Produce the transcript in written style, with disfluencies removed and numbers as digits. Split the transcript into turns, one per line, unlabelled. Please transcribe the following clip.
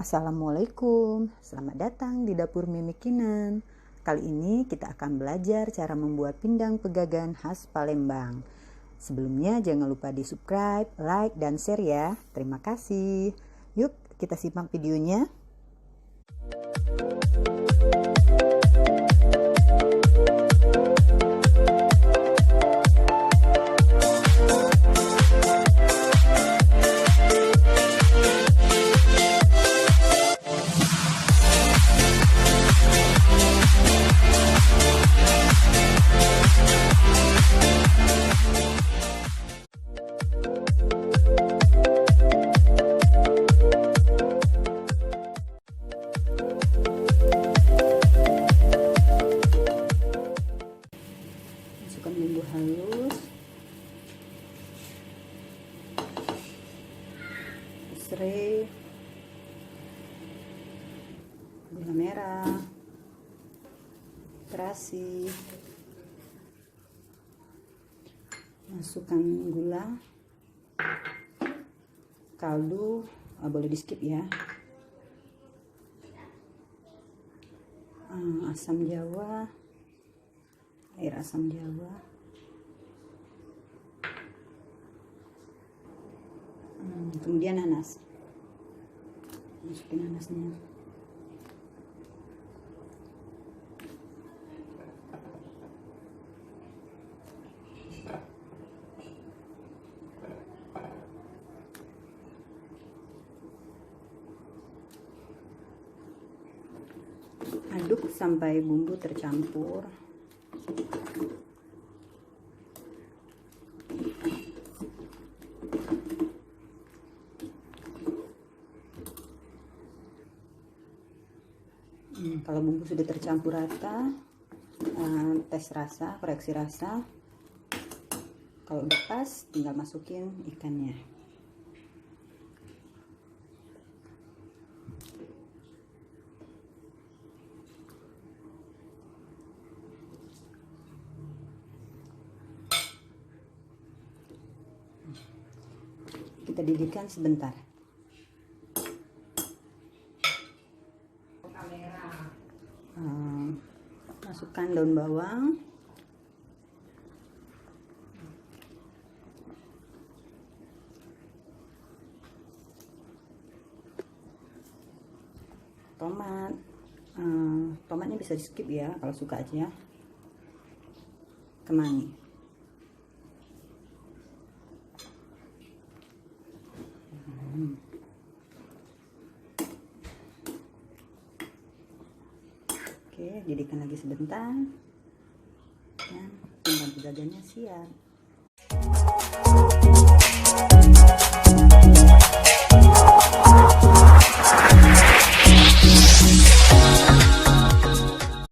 Assalamualaikum, selamat datang di dapur Mimi Kinan. Kali ini kita akan belajar cara membuat pindang pegagan khas Palembang. Sebelumnya jangan lupa di subscribe, like, dan share ya. Terima kasih. Yuk kita simak videonya. Masukkan bumbu halus, serai, gula merah, terasi, masukkan gula, kaldu, boleh di skip ya, asam jawa, air asam jawa, kemudian nanas, masukin nanasnya, aduk sampai bumbu tercampur. Kalau bumbu sudah tercampur rata, tes rasa, koreksi rasa. Kalau udah pas, tinggal masukin ikannya. Kita didihkan sebentar. Masukkan daun bawang, tomat, tomatnya bisa di skip ya kalau suka aja, kemangi, Oke, didihkan lagi sebentar dan pindang pegagannya siap.